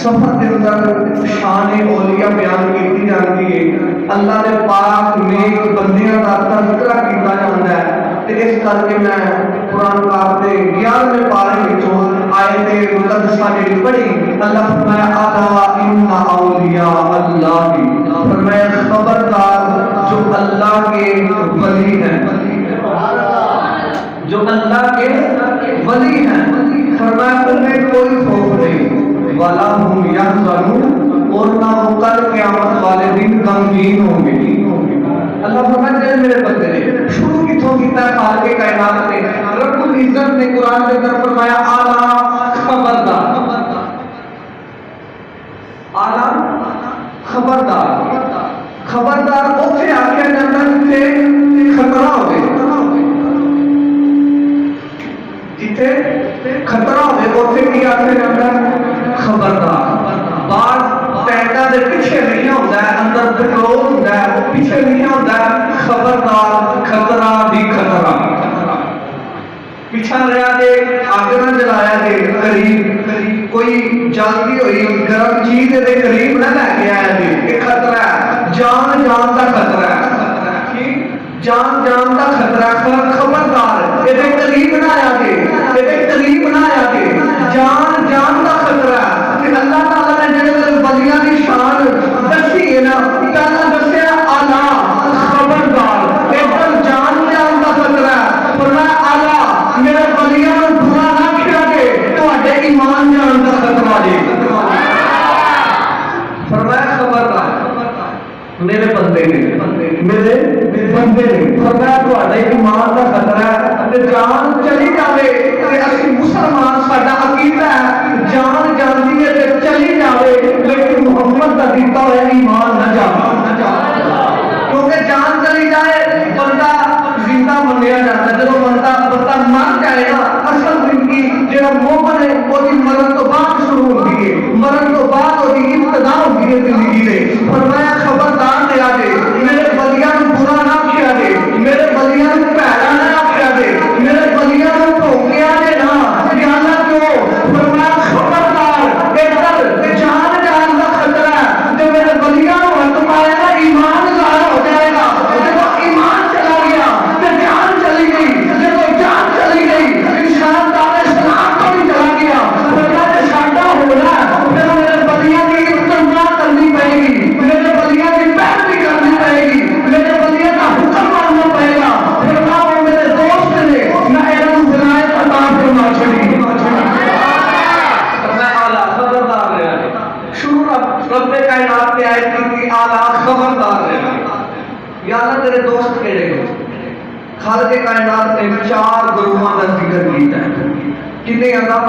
سفر کے اندر شان اولیاء بیان کی جاتی ہے، اللہ نے پاک نیک بندیاں کا تذکرہ کیا جاتا ہے۔ اس کر کے میں قرآن پاک کے 11ویں پارے وچوں آیت مقدسہ جڑی پڑھی، اللہ فرمایا الا ان اولیاء اللہ، فرمایا خبردار جو اللہ کے ولی ہیں، جو اللہ کے ولی ہیں، فرمایا انہیں کوئی خوف نہیں، ولا هم يحزنون، اور نہ وہ کل قیامت والے دن غمگین ہوں گے۔ اللہ فرماتا ہے میرے بندے نے شروع کتوں کیتا ہے خالق کائنات نے، رب العزت نے قرآن کے اندر فرمایا اعلیٰ خبردار، اعلیٰ خبردار، خبردار اوتھے آکھیا جاندا جتھے خطرہ ہوے، جتھے خطرہ ہوے اوتھے کی آکھیا جاندا خبردار۔ بعض ٹینٹاں دے پیچھے نہیں ہوندا ہے، اندر پٹرول ہوندا ہے، وہ پیچھے نہیں ہوندا ہے، خبردار خطرہ بھی خطرہ، پیچھا رہا دے آگے نہ جلایا دے، قریب کوئی جلدی ہوئی گرم چیز دے قریب نہ لے کے آیا دے، یہ خطرہ ہے، جان جان کا خطرہ ہے، جان جان کا خطرہ ہے، خبردار یہ قریب نہ آیا دے، یہ قریب نہ آیا دے، جان جان کا خطرہ ہے۔ کہ اللہ تعالیٰ نے جڑے ولیاں دی شان دسی ہے نا، پہلا دسیا اعلیٰ خبردار، ادھر جان جان کا خطرہ ہے، فرمایا اعلیٰ میرے ولیاں نوں برا نہ کیا کہ تہاڈے ایمان جان کا خطرہ جے، فرمایا خبردار میرے بندے نے، میرے بندے نے، فرمایا تہاڈے ایمان کا خطرہ ہے، تے جان چلی جاوے تے اسی مسلمان ساڈا عقیدہ ہے جان جاندی ہے تے چلی جاوے لیکن محمد دا دتا ہوا ایمان نہ جاوے، کیونکہ جان چلی جائے بندہ زندہ منیا جاتا ہے، جب بندہ مر جائے گا اصل زندگی جہاں مومن ہے وہ مرن تو بعد شروع ہوتی ہے، مرن تو بعد وہ ابتدا ہوتی ہے زندگی دے۔ فرمایا خبردار دیا دے میرے ولیاں برا نہ کیا دے، میرے ولیاں پیڑا نہ کیا دے، میرے ولیاں ٹھوکیا دے نہ جانا کیوں، فرمایا خبردار ادھر جان جان کا خطرہ ہے، جو میرے ولیاں تمہارا نا ایمان ضائع ہو جائے گا، جب ایمان چلا گیا تو جان چلی گئی، جب جان چلی گئی انسان دار اسلام کو بھی چلا گیا، فرمایا ساڈا ہونا پھر میرے ولیاں کی اتباع کرنی پڑے گی، میرے ولیاں کی پیروی کرنی پڑے گی، میرے ولیاں کا حکم ماننا پڑے گا، پھر وہ میرے دوست نے نہ علم ولایت عطا فرما چھڑی۔ رب کائنات نے آیت کی اعلیٰ خبردار رہنا، یا اللہ تیرے دوست کیڑے گئے، خالق کائنات نے 4 گروہاں کا ذکر کیتا ہے، کتنے اللہ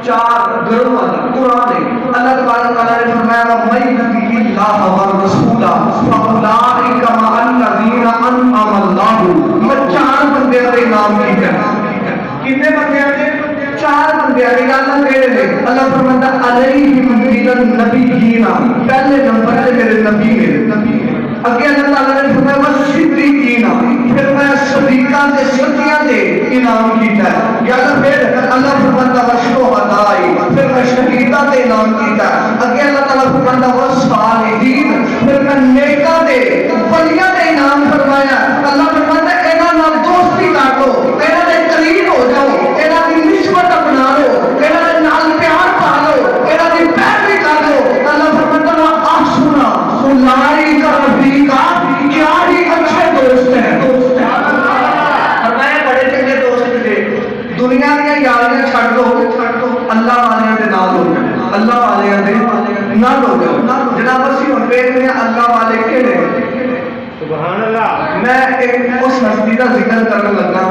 4 گروہاں کا قرآن نے اللہ تبارک تعالیٰ نے فرمایا وَمَن يُطِعِ اللَّهَ وَالرَّسُولَ فَأُولَٰئِكَ مَعَ الَّذِينَ أَنْعَمَ اللَّهُ، میں 4 بندیاں کے نام کیتے ہیں، کتنے بندیاں کے 4 بندیاں کے اللہ کہہ رہے ہیں، اللہ فرماتا علیہم من النبیین، پہلے نمبر پہ میرے نبی میرے اگے اللہ تعالیٰ نے فرمایا والصدیقین، پھر میں صدیقاں تے صدیقیاں دے انعام کیتا ہے، یا پھر اللہ فرماتا والشہداء، پھر میں شہیداں تے انعام کیتا ہے، اگے اللہ تعالیٰ فرماتا والصالحین، پھر میں نیکاں تے ولیاں دے انعام فرمایا، اللہ فرماتا انہاں نال دوستی کر لو، انہاں دے قریب ہو جاؤ، انہاں دی نسبت اپنا لو، انہاں دے نال پیار پا لو، انہاں دی پیروی کر لو، اللہ فرماتا وا احسنا اولئک رفیقا، کیا ہی اچھے دوست ہیں، فرمایا بڑے چنگے دوست تھے، دنیا کی یاریاں چھڑ دو، اللہ والے دے نال ہو جاؤ، اللہ والے دے نال ہو جاؤ، جناب اسی ہن ویکھنے اللہ والے کہڑے، سبحان اللہ، میں ایک اس ہستی کا ذکر کرنے لگا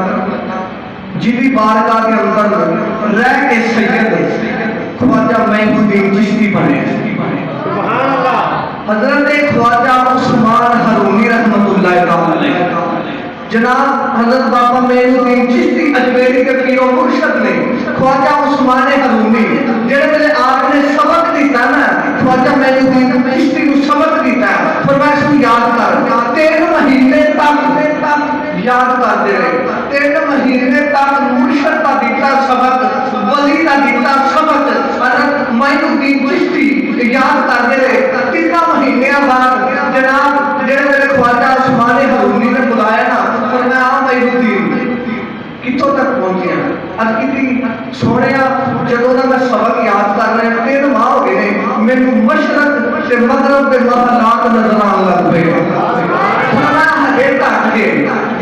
جی بارگاہ کے اندر رہ کے سید خواجہ معین الدین چشتی بنے، سبحان اللہ، حضرت خواجہ عثمان حرونی رحمۃ اللہ تعالی علیہ، جناب حضرت بابا معین الدین چشتی اجمیری کے پیر و مرشد نے خواجہ عثمان حرونی جڑے میرے آپ نے سبق دیتا نا، خواجہ معین الدین چشتی کو سبق دیتا ہے، فرمایا اس کو یاد کر 3 مہینے تک یاد کرتے رہے، 3 مہینے تک مرشد کا دیتا سبق، ولی کا دیتا سبق، حضرت معینالدین چشتی یاد کرتے رہے 3 مہینے بعد جناب جڑے میرے خواجہ عثمان حرومی نے بلایا نا فرمایا معینالدین کتوں تک پہنچے ہیں اج کتنی سونے جدوں دا میں سبق یاد کر رہا 3 ماہ ہو گئے نے مینوں مشرق تے مغرب دے محلات نظر آن لگ پے ہجے تک کے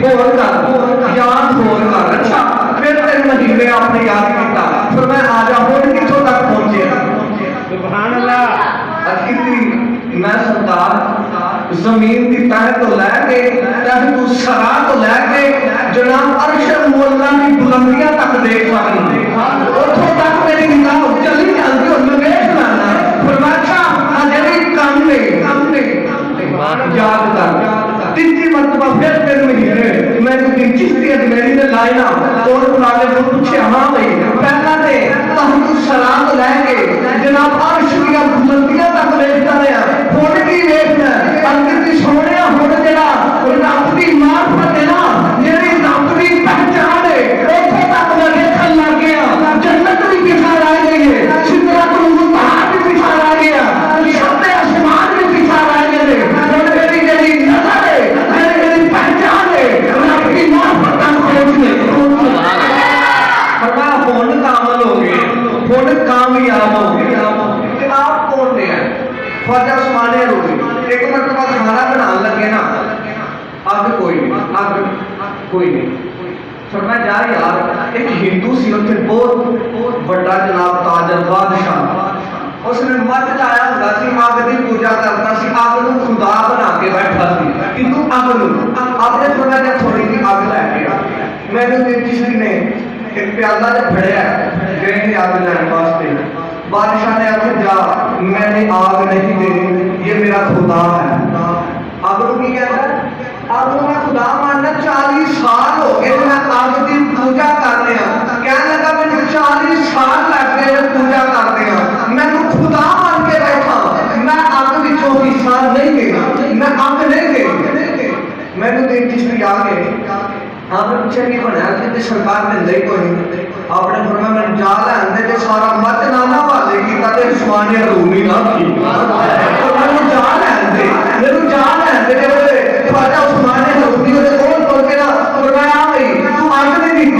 ہور کر یاد ہور کر اچھا پھر 3 مہینے آپ نے یاد کیتا پھر میں آ جا ہوں کتوں تک پہنچے سبحان اللہ اج کتنی میں سردار زمین کی تہ تو لے کے تحت الثرا تو لے کے جناب عرش مولا کی بلندیاں تک دیکھ سکتے اتوں تک میری نگاہ چلی جاتی اور میں دیکھ لانا فرمایا اجے کام نے یاد کر 3 مرتبہ پھر 3 مہینے میں چشتی اجمیری نے لائنا اور پرانے کو پوچھے ہاں بھائی پہلا تے تحت الثرا تو لے کے جناب عرش کی بلندیاں تک دیکھتا رہا ہن کی دیکھنا اندر دی سونیا ہن جڑا رب دی معرفت ہے نا جڑی رب دی پہچان ہے اوتھے تک میں دیکھن لگ گیا جنت بھی پیچھے رہ گئی ہے سدرۃ المنتہا بھی پیچھے رہ گیا سب آسمان بھی پیچھے رہ گئے ہن میری جڑی نظر ہے میری پہچان ہے رب دی معرفت تک پہنچنے فرمایا ہن کامل ہو گئے ہن کامیاب ہو گئے کہ آپ کون نے خواجہ عثمان حرومی ایک مرتبہ کھانا بنان لگے نا اگ کوئی نہیں فرمایا جا یار ایک ہندو سی اتنے بہت بڑا جناب تاجر بادشاہ اس نے مت لایا ہوندا سی اگ دی پوجا کرتا سی اگ نو خدا بنا کے بیٹھا سی ہندو اگ نو آپ نے فرمایا تھوڑی جی اگ لے کے میں نے چشتی نے ایک پیالہ جب پھڑیا گئے نے اگ لینے واسطے بادشاہ نے آخر جا میں نے آگ نہیں دینی یہ میرا خدا ہے آگ کو کی کہتا ہے آگ کو میں خدا ماننا 40 سال ہو گئے میں آگ کی پوجا کرنے ہیں کہنے لگا میں 40 سال لگ گئے پوجا کرنے ہیں میں خدا مان کے بیٹھا میں آگ بھی 24 سال نہیں دینا میں آگ نہیں دینا میں نے دن چشتی آگے آپ نے پوچھا نہیں بنایا کہ سرکار نے نہیں کوئی آپ نے فرمایا میں جا لے کہ سارا مت نانا والے کی تے عثمان حرومی نہ کی میں جا لے میرے جا لے کہ خواجہ عثمان حرومی دے کول بول کے نا فرمایا بھائی تو اگ نہیں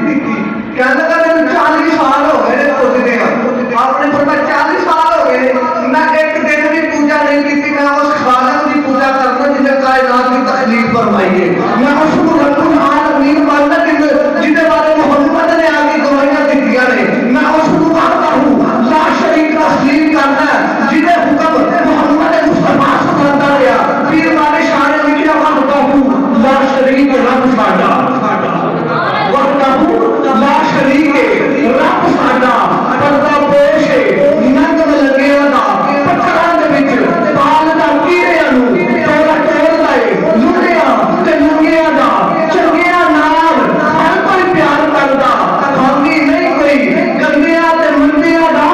دیتی کہنے لگا میں 40 سال ہو گئے پوجتے ہیں آپ نے فرمایا 40 سال ہو گئے میں ایک دن بھی پوجا نہیں کی میں اس خالق کی پوجا کرتا جس نے کائنات کی تخلیق فرمائی ہے میں اس کو رب العالمین ماننا جس بارے محمد نے آگے گواہیاں دیتی ہیں میں اس کو مانتا ہوں لا شریک تسلیم کرنا ہے جنہیں حکم محمد مصطفیٰ سے کرتا رہا پیر بارے شاہ نے لکھا مانتا ہوں لا شریک رب ساڈا وقتا ہوں لا شریک رب ساڈا پردہ پوش ننگ لگیا دا پتھراں دے وچ پال دا کیڑیاں نوں توڑ لائے لڑیا تے لنگیا دا چنگیا نال ہر کوئی پیار کردا کھاندی نہیں کوئی گندیا تے مندیا دا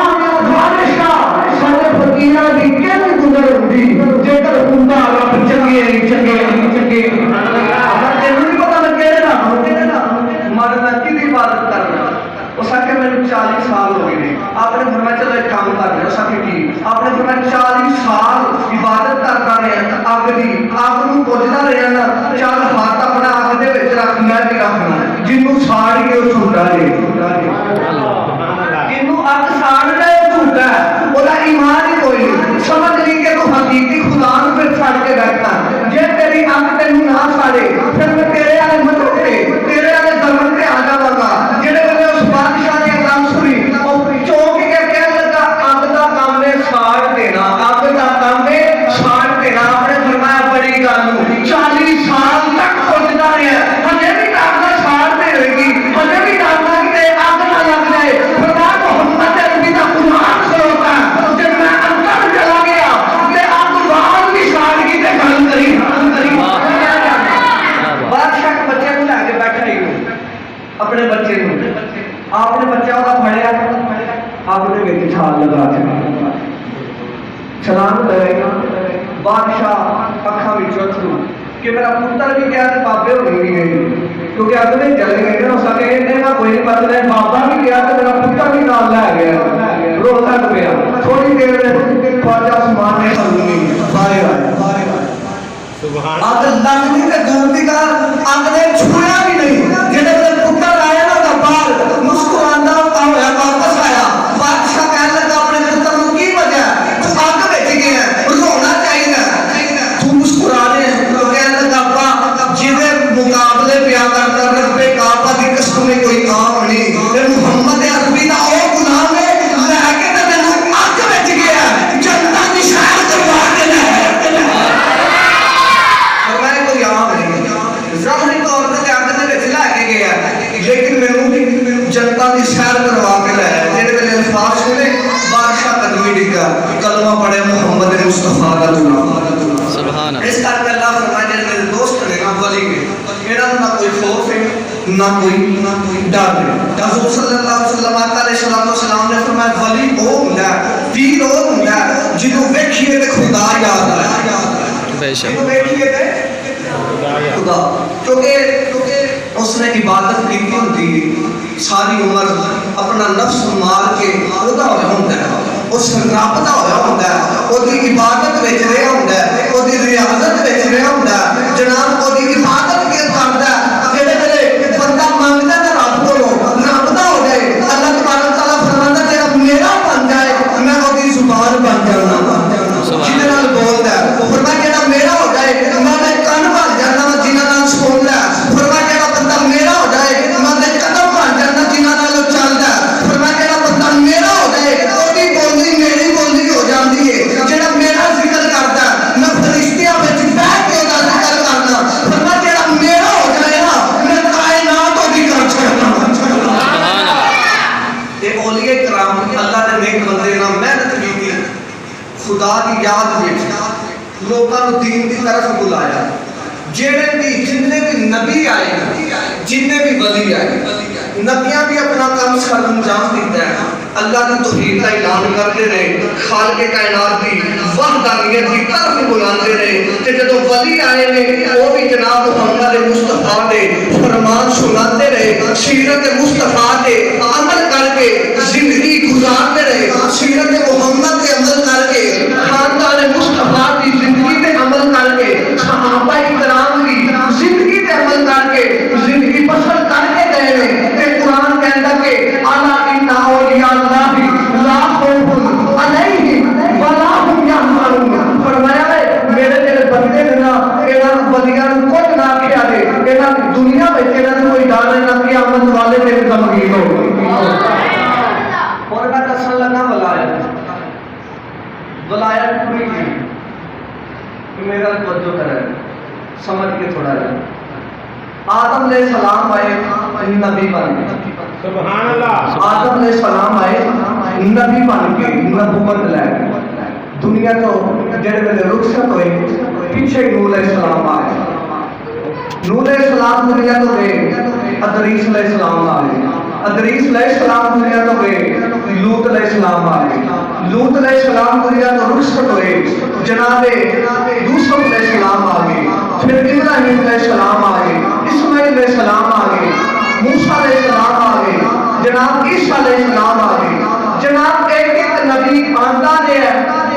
بادشاہ سارے فقیراں دی کیویں گزر ہوندی جے کر ہوندا رب چنگے اگر تینوں نہیں پتہ لگے نا مرنا کی عبادت کرنا اس آخر میں 40 سال ہو گئے آپ نے فرمایا چلو ایک کام کر رہے اس آخر کی آپ نے فرمایا 40 سال عبادت کرتا رہے آگ دی آگ نو پوجدا رہے نا چل ہاتھ اپنا آگ دے وچ رکھ میں بھی رکھنا جنوں ساڑ کے وہ جھوٹا ہے جنوں اگ ساڑ دے وہ جھوٹا ہے وہ ایمان ہی کوئی نہیں سمجھ نہیں کہ تو حقیقی خدا نو پھر چھڑ کے بیٹھنا جے تیری اگ تینوں نہ ساڑے پھر میں تیرے والے مطلب تیرے والے درمن تے آ جاواں گا جڑے ویلے اس بادشاہ نے گل سنی او چوک کے کہنے لگا اگ دا کام نے ساڑ دینا اگ دا کام نے ساڑ دینا آپ نے فرمایا بڑی گل 40 سال تک پہنچدا رہا ہجے بھی اگ دا ساڑ دے رہے گی ہجے بھی اگ تے اگ نہ لگ جائے فرمایا محمد عربی دا قرآن سنوتا ہے جب میں اندر چلا گیا تے اگ وال بھی ساڑ کی تے گل کری بادشاہ کے بچے کو لے کے بیٹھا ہی اپنے بچے کو آپ نے بچہ کا پڑھیا آپ نے میری چھال لگا دیا چھلانگ لگے گا بادشاہ اکھاں وچوں تھرو کہ میرا پتر بھی گیا تو بابے ہونے بھی گئے کیونکہ اب نہیں جل گئے نا اس کے نہ کوئی نہیں پتہ نہیں بابا بھی گیا تو میرا پتر بھی نال لے گیا روتا پیا تھوڑی دیر میں خواجہ عثمان نے باہر آئے اگ لگنی تے دور دی گل اگ نے چھویا بھی نہیں جڑے پتر آیا نا دا باہر مسکرانا ہویا واپس آیا بادشاہ کہنے لگا اپنے پتر نوں کی وجہ تو اگ وچ گیا رونا چاہیے تو مسکرا رہے تو کہنے لگا ابا جدے مقابلے پیا کرتا رب کعبہ دی قسم میں کوئی کام نہیں تے محمد عربی دا او غلام ہے لے کے تے مینوں اگ وچ گیا جنت دی شہر کروا کے لے ظاہری طور پہ اگ دے وچ لے کے گیا لیکن مینوں جنتا دی سیر کروا کے لے جڑے ویلے الفاظ سنے بادشاہ قدمی ڈگا کلمہ پڑھے محمد مصطفیٰ دا نام سبحان اللہ اس کرتے اللہ فرمایا جڑے میرے دوست نے نا ولی کے انہاں نہ کوئی خوف ہے نہ کوئی ڈر ہے حضور صلی اللہ علیہ وسلم علیہ السلام نے فرمایا ولی او ہوندا ہے پیر او ہوندا ہے جدوں ویکھیے تے خدا یاد آئے بے شک جدوں ویکھیے تے خدا کیونکہ اس نے عبادت کی ہوتی ساری عمر اپنا نفس مار کے خدا ہوا ہوتا ہے اس رب دا ہوا ہوتا ہے وہ دی عبادت وچ رہیا ہوتا ہے وہ دی ریاضت وچ رہیا ہوتا ہے جناب وہ دی عبادت کی کردا ہے جڑے ویلے بندہ منگدا ہے رب کولوں رب دا ہو جائے اللہ تبارک تعالی فرماندا ہے جڑا میرا بن جائے میں وہ دی زبان بن جانا جہدے نال بولدا ہے وہ فرمایا جڑا میرا ہو جائے میں کان بن جانا جنہاں نال سندا ہے فرمایا جڑا بندہ میرا ہو جائے میں قدم بن جانا جنہاں نال چلدا ہے فرمایا جڑا بندہ میرا ہو جائے اودی بولی میری بولی ہو جاندی ہے جڑا میرا ذکر کردا ہے میں فرشتیاں وچ بیٹھ کے دا ذکر کرنا فرمایا جڑا میرا ہو جائے نا میں کائنات اودی کر چھڑنا سبحان اللہ تے اولیاء کرام اللہ دے نیک بندے نال محنت کیتی خدا دی یاد وچ لوکاں نوں دین دی طرف بلایا جڑے بھی جتنے بھی نبی آئے جتنے بھی ولی آئے نبیاں بھی اپنا کام سر انجام دیتا ہے اللہ کی توحید کا اعلان کرتے رہے خالق کائنات کی وحدانیت کی طرف بلاتے رہے کہ جدو ولی آئے نے وہ بھی جناب محمد مصطفیٰ دے فرمان سناتے رہے سیرت مصطفیٰ دے عمل کر کے زندگی گزارتے رہے سیرت محمد کے عمل کر کے خاندان مصطفیٰ کی زندگی میں عمل کر کے صحابہ کرام کی زندگی میں عمل کر کے زندگی بسر کر کے گئے کہ قرآن کہتا کہ الا ان اولیاء اللہ لا خوف علیہم ولا هم یحزنون فرمایا ہے میرے جڑے بندے نے نا انہاں ولیاں نوں کچھ نہ کیا دے انہاں دنیا وچ انہاں نوں کوئی ڈر نہ قیامت والے دن غمگین ہو اور میں دسن لگا ولایت پوری کی کہ میرا توجہ کرے سمجھ کے تھوڑا جا آدم علیہ السلام آئے نبی بن کے سبحان اللہ آدم علیہ السلام آئے نبی بن کے نبوت لے کے دنیا تو جڑے ویلے رخصت ہوئے پیچھے نوح علیہ السلام آئے نوح علیہ السلام دنیا تو گئے ادریس علیہ السلام آئے ادریس علیہ السلام دنیا تو گئے لوط علیہ السلام آئے لوط علیہ السلام دنیا تو رخصت ہوئے جناب یوسف علیہ السلام آگئے پھر ابراہیم علیہ السلام آگئے اسماعیل علیہ السلام آگئے موسیٰ علیہ السلام آگئے جناب عیسیٰ علیہ السلام آگئے جناب ایک نبی آندہ دے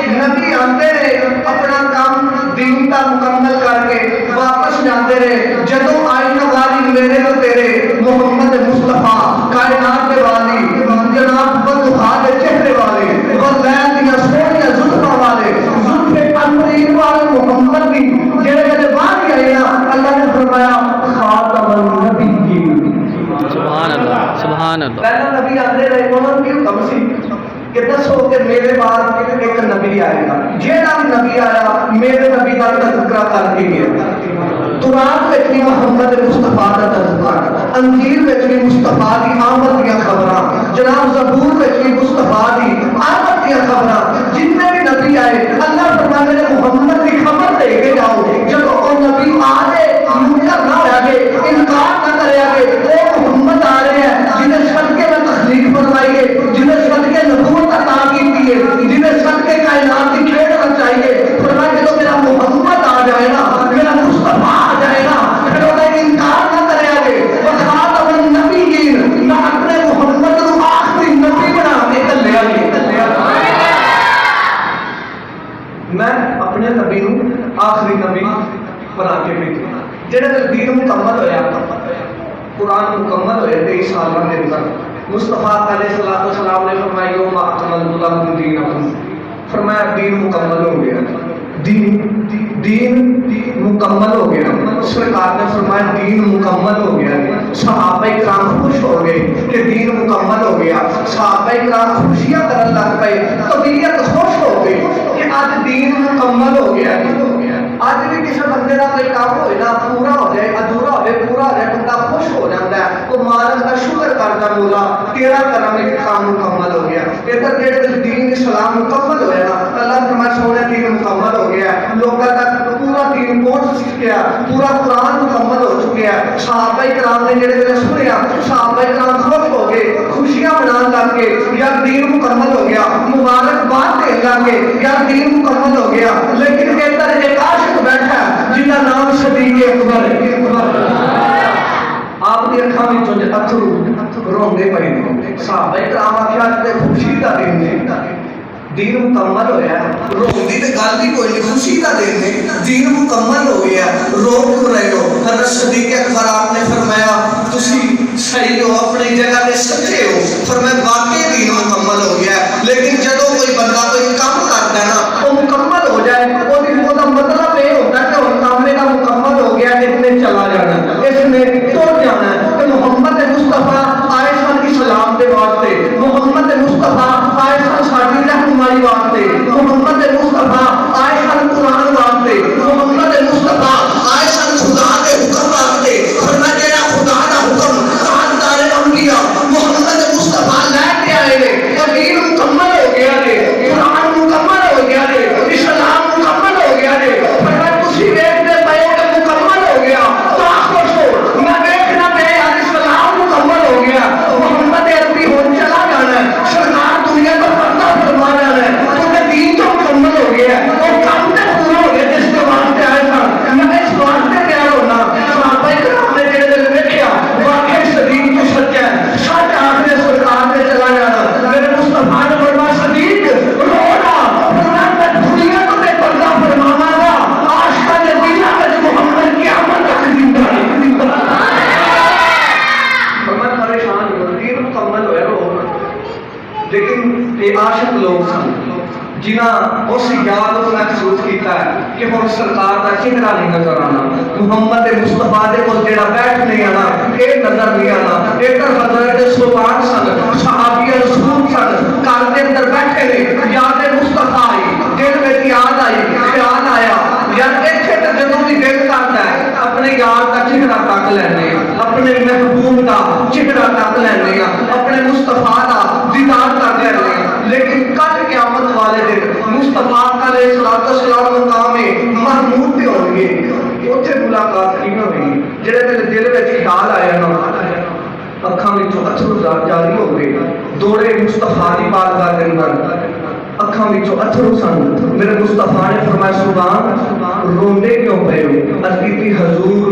نبی آندے رہے اپنا کام دین کا مکمل کر کے واپس جاندے رہے جدو آئین والی میرے تو تیرے محمد مصطفیٰ کائنات کے والی جناب بدخا کے چہرے والے واللین دیا سونیا زلفہ والے زلف انورین والے محمد کی جڑے جڑے بات آئی نا اللہ نے فرمایا خاتم النبیین سبحان اللہ سبحان اللہ پہلا نبی آندے رہے انہوں کی حکم سی کہ دسو کہ میرے بعد ایک نبی آئے گا جیڑا بھی نبی آیا میرے نبی کا تذکرہ کر کے گیا تورات وچ بھی محمد مصطفیٰ کا تذکرہ انجیل وچ بھی مصطفیٰ کی آمد دیا خبراں جناب زبور وچ بھی مصطفیٰ کی آمد دیا خبراں جتنے بھی نبی آئے اللہ فرماتے ہیں محمد کی خبر دے کے جاؤ جب وہ نبی آ گئے منکر نہ ہو گئے انکار نہ کرے گئے وہ محمد آ رہے ہیں جنہیں صدقے میں تخلیق فرمائی ہے جنہیں صدقے نبوت عطا کی ہے جنہیں صدقے کائنات کی کھیڑ بچائی ہے فرمایا کہ تو میرا محمد آ جائے نا میرا مصطفیٰ آ جائے نا پھر انہیں انکار نہ کرے گئے وخاتم النبیین میں اپنے محمد کو آخری نبی بنا کے لے آئیے میں اپنے نبی آخری نبی بنا کے بھیجا جہاں دین مکمل ہوا قرآن مکمل ہوئے 23 سالوں کے اندر مصطفیٰ علیہ السلام نے فرمایا یوم اکملت لکم دینکم، فرمایا دین مکمل ہو گیا، دین مکمل ہو گیا۔ سرکار نے فرمایا دین مکمل ہو گیا۔ صحابہ کرام خوش ہو گئے کہ دین مکمل ہو گیا، صحابہ کرام خوشیاں کرنے لگ پئے، طبیعت خوش ہو گئی کہ آج دین مکمل ہو گیا۔ آج بھی کسی بندے کا کوئی کام ہوئے نا پورا ہو جائے، ادھورا ہوئے پورا ہو جائے، بندہ خوش ہو جاتا ہے، وہ مالک کا شکر کرتا مولا تیرا کرم ایک کام مکمل ہو گیا۔ ادھر جڑے دین اسلام مکمل ہوئے نا اللہ فرمائے سونے دین مکمل ہو گیا، لوگوں تک پورا دین پہنچ چکا، پورا قرآن مکمل ہو چکا ہے۔ صحابہ کرام نے جڑے جڑے سنیا، صحابہ کرام خوش ہو گئے، خوشیاں منان لگ کے یار دین مکمل ہو گیا، مبارکباد دین لگ کے یار دین مکمل ہو گیا۔ لیکن ادھر ایک عاشق بیٹھا جن کا نام صدیق اکبر ہے، آپ کی اکھاں وچوں اتھرو روندے پئے نے۔ صحابہ کرام آکھیا تے خوشی دا دن ہے، دین مکمل ہویا، روندی تے گل ہی کوئی نہیں، خوشی دا دن ہے، دین مکمل ہو گیا، رو کیوں رہے ہو؟ حضرت صدیق اکبر آپ نے فرمایا تسی صحیح ہو، اپنی جگہ تے سچے ہو، فرمایا واقعی دین مکمل ہو گیا ہے۔ لیکن جدوں کوئی بندہ کوئی کام کرتا ہے نا وہ مکمل ہو جائے، وہ مطلب یہ ہوتا ہے کہ وہ کام میرا مکمل ہو گیا، اس نے چلا جانا، اس نے ٹوٹ جانا ہے۔ کہ محمد مصطفیٰ آئے سن اسلام کے واسطے، محمد مصطفیٰ آئے سن ساری رہنمائی واسطے، محمد مصطفیٰ آئے سن قرآن واسطے، محمد مصطفیٰ آئے سن خدا کے حکم واسطے۔ فرمایا جڑا خدا کا حکم تاجدار انبیاء محمد مصطفیٰ لے کے آئے نے، اور دین مکمل ہو گیا ہے، قرآن مکمل ہو گیا ہے، اسلام مکمل ہو گیا ہے۔ فرمایا تسی ویکھدے پئے ہو کہ مکمل ہو گیا تو خوش ہو، میں ویکھنا پے یار اسلام مکمل ہو گیا، محمد عربی ہون چلا جانا ہے، سرکار دنیا کا پردہ فرما جانا ہے، کیونکہ دین تو مکمل ہو گیا ہے، وہ کام تے پورا ہو گیا جس کے واسطے آئے تھا۔ میں اس واسطے تیار ہونا، صحابہ کرام نے جڑے دل ویکھیا واقعی صدیق تو سچا ہے، سچ آخر سرکار نے چلا جانا۔ میرے مصطفیٰ نے فرمایا صدیق رونا، فرمایا میں دنیا کو تے پردہ فرماواں گا، عاشقاں دے دلاں وچ محمد قیامت تک زندہ ہے۔ فرمایا پریشان ہو، دین مکمل ہویا رو، لیکن یہ عاشق لوگ سن جنہاں اس یاد کو محسوس کیتا ہے کہ ہم سرکار کا چہرہ نہیں نظر آنا، محمد مصطفیٰ دے کول جڑا بیٹھ نہیں آنا، یہ نظر نہیں آنا۔ ادھر حضرت سلطان سن، صحابی رسول سن، گھر کے اندر بیٹھے نے، یاد مصطفیٰ آئی، دل میں یاد آئی، خیال آیا یار اتنے تو جدوں بھی دل کرتا ہے اپنے یار کا چہرہ تک لینے، اپنے محبوب کا چہرہ تک لینے، اپنے مصطفیٰ کا دیدار کر لینے۔ لیکن کل قیامت والے دن مصطفیٰ علیہ السلام مقام محمود پہ ہوں گے، اتنے ملاقات کی ہوئی، جڑے میرے دل میں خیال آیا نا اکھاں وچوں اتھرو جاری ہو گئے، دوڑے مصطفیٰ دی بارگاہ دے اندر، اکھاں وچوں اتھرو سن۔ میرے مصطفیٰ نے فرمایا سبحان روندے کیوں پئے ہو؟ عرض کیتی حضور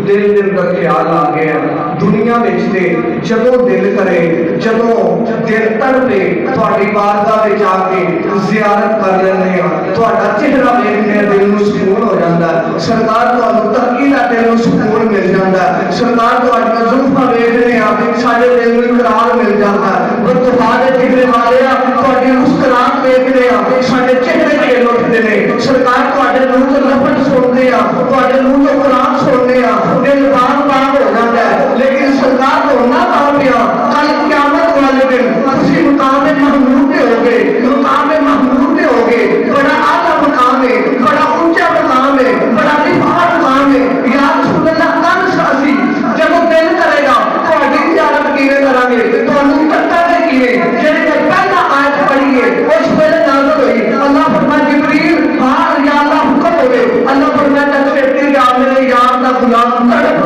دل دے اندر خیال آ گیا، دنیا وچ تے جدوں دل کرے، جدوں دل تڑپے تہاڈی بارگاہ وچ آ کے زیارت کر لیندے ہاں، تہاڈا چہرہ ویکھدے دل نوں سکون ہو جاندا ہے، سرکار تہانوں تکی دا دل نوں سکون مل جاندا ہے، سرکار تہاڈیاں زلفاں ویکھدے ہاں ساڈے دل نوں اقرار مل جاندا ہے، مصطفیٰ دے چہرے والے تہاڈی مسکراہٹ ویکھدے ہاں ساڈے چہرے کھل اٹھدے نے، سرکار تہاڈے منہ تو لفظ سنتے ہاں، تہاڈے منہ تو قرآن سنتے ہاں، دل بان بان ہو جاتا ہے۔ لیکن سرکار تو نہ پا پیا، کل قیامت والے دن تسی مقام محمود پہ ہوگے، مقام محمود پہ ہوگے، بڑا اعلیٰ مقام ہے، بڑا اونچا مقام ہے، بڑا رفعہ مقام ہے۔ یا رسول اللہ کل ساسی جب دل کرے گا تہاڈی زیارت کیویں کران گے، تہانوں تکاں کیویں، جڑی پہلا آیت پڑھی ہے اس ویلے نازل ہوئی، اللہ فرمایا جبریل ہاں یا اللہ حکم ہوئے، اللہ فرمایا چھیتی جا میرے یار دا غلام تڑپ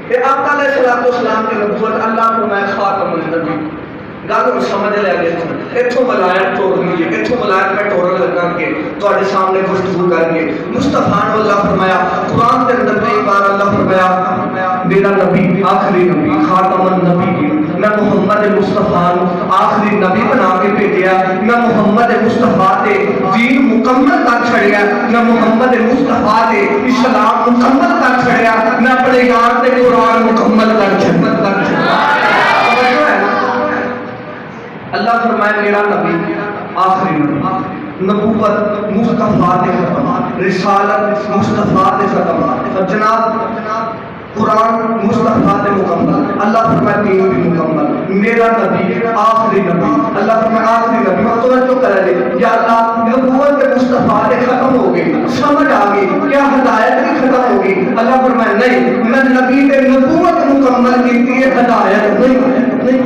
کہ آقا علیہ السلام کی نبوت اللہ فرمائے خاتم النبی گل سمجھ لیا گیا اتوں ولایت توڑ دیجیے اتوں ولایت میں توڑن لگا کے تواڈے سامنے گفتگو کر کے مصطفیٰ نے اللہ فرمایا قرآن کے اندر کئی بار اللہ فرمایا میرا نبی آخری نبی خاتم النبی میں محمد مصطفیٰ آخری نبی بنا کے بھیجیا میں محمد مصطفیٰ دے دین مکمل کر چھڑیا میں محمد مصطفیٰ دے اسلام مکمل کر چھڑیا میں اپنے یار دے قرآن مکمل کر چھڑیا اللہ فرمائے میرا نبی آخری نبی نبوت مصطفیٰ دے ختم رسالت مصطفیٰ دے ختم اور جناب قرآن مصطفیٰ دے مکمل اللہ فرمائے دین بھی مکمل میرا نبی آخری نبی اللہ فرمائے آخری نبی اور توجہ کرے لے یا اللہ نبوت کے مصطفیٰ دے ختم ہو گئی سمجھ آگئی کیا ہدایت بھی ختم ہو گئی اللہ فرمائے نہیں میں نبی کے نبوت مکمل کی ہدایت نہیں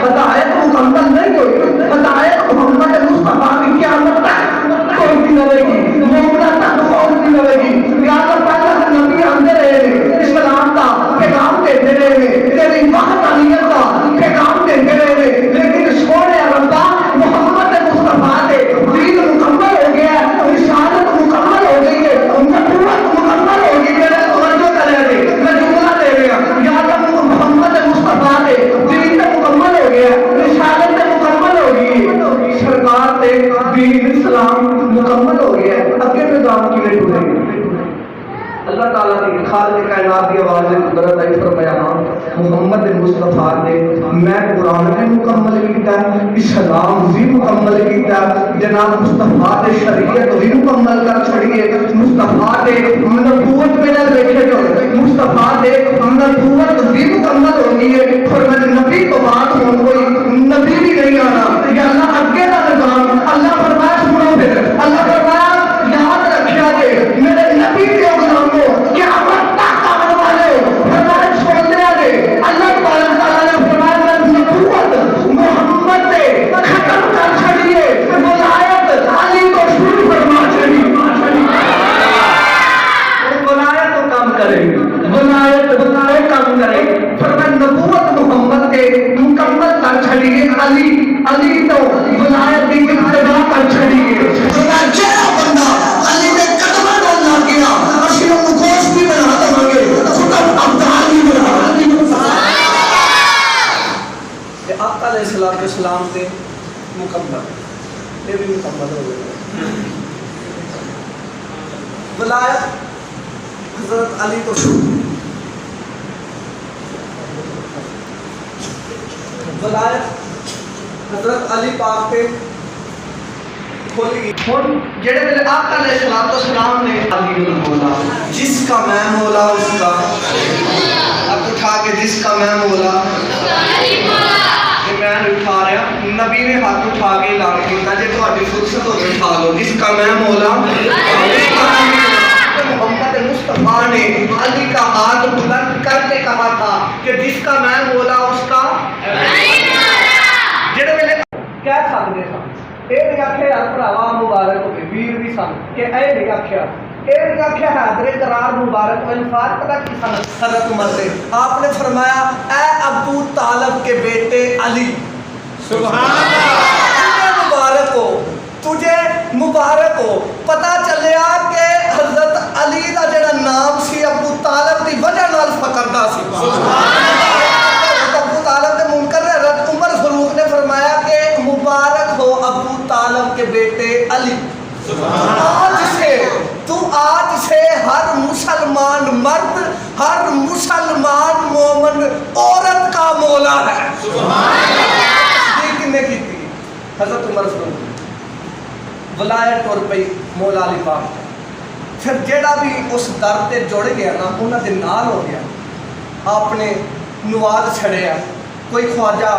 ہدایت مکمل نہیں ہوئی ہدایت محمد مصطفیٰ کی قیامت تک کوئی بھی نہ رہے گی مومنہ تک کوئی بھی نہ رہے گی یا اللہ پہلا نبی آندے رہے گے اسلام کا پیغام دیتے رہے گے تیری وحدانیت کا پیغام دیتے رہے گے لیکن سونے ربا محمد مصطفیٰ کے دین مکمل ہو گیا ہے رسالت مکمل ہو گئی ہے نبوت مکمل ہو گئی ہے توجہ کرے گے میں جملہ دے رہا یا اللہ محمد مصطفیٰ کے دین مکمل ہو گیا رسالت مکمل ہو گئی سرکار تے دین اسلام مکمل ہو گیا اگے نظام کی نہیں ٹوٹے گی اللہ تعالیٰ کی خالق کائنات کی آواز قدرت آئی فرمایا محمد مصطفیٰ نے میں قرآن نے مکمل کیتا اسلام بھی مکمل کیتا جناب مصطفیٰ نے شریعت بھی مکمل کر چھڑیے مصطفیٰ نے نبوت میں نہ دیکھے جو مصطفیٰ نے نبوت بھی مکمل ہونی ہے فرمایا نبی تو بات ہو کوئی نبی بھی نہیں آنا یا اللہ اگے کا نظام اللہ فرمایا سنو پھر اللہ فرمایا یاد رکھیا دے میرے نبی کے غلاموں کیا تک آنے والے فرمایا چھوڑ دیا دے اللہ تعالیٰ نے فرمایا نبوت محمد نے ختم کر چھڑیے ولایت علی کو شروع فرما چھڑی ولایت تو کام کرے ولایت کام کرے فرمایا نبوت محمد کے مکمل کر چھڑیے علی تو ولایت کی اتباع کر چھڑیے فرمایا بندہ علی نے قدمہ ڈالنا کیا اسی کو گوشت بھی بنا دیں گے خدا ابدال بھی بنا کہ آقا علیہ السلام سے مکمل یہ بھی مکمل ہو گیا ولایت حضرت علی کو شروع ولایت حضرت علی پاک کے جڑے میرے آقا علیہ السلام نے علی مولا جس کا میں مولا اس کا اب اٹھا کے جس کا میں مولا میں اٹھا رہا نبی نے ہاتھ اٹھا کے اعلان کیا جی تہاڈی فرصت ہو تو اٹھا لو جس کا میں مولا محمد مصطفیٰ نے علی کا ہاتھ بلند کر کے کہا تھا کہ جس کا میں مولا اس کا جڑے میرے کہہ سکتے ہیں یہ نہیں آخیا یار بھراوا مبارک ہو ویر بھی سن کہ اے نہیں آخیا یہ نہیں آخیا حیدر قرار مبارک ہو انفاق پتہ کی سن حضرت عمر سے آپ نے فرمایا اے ابو طالب کے بیٹے علی سبحان اللہ مبارک ہو تجھے مبارک ہو پتہ چلیا کہ حضرت علی کا جڑا نام سی ابو طالب کی وجہ نال فقردہ سی ابو طالب کے منکر حضرت عمر فاروق نے فرمایا کہ مبارک ہو ابو طالب کے بیٹے علی آج سے ہر مسلمان مرد ہر مسلمان مومن عورت کا مولا ہے یہ کنے کی تھی حضرت عمر فاروق ولایت اور پئی مولا علی پاک پھر جیڑا بھی اس در تے جڑ گیا نا انہاں دے نال ہو گیا آپ نے نواز چھڑیا کوئی خواجہ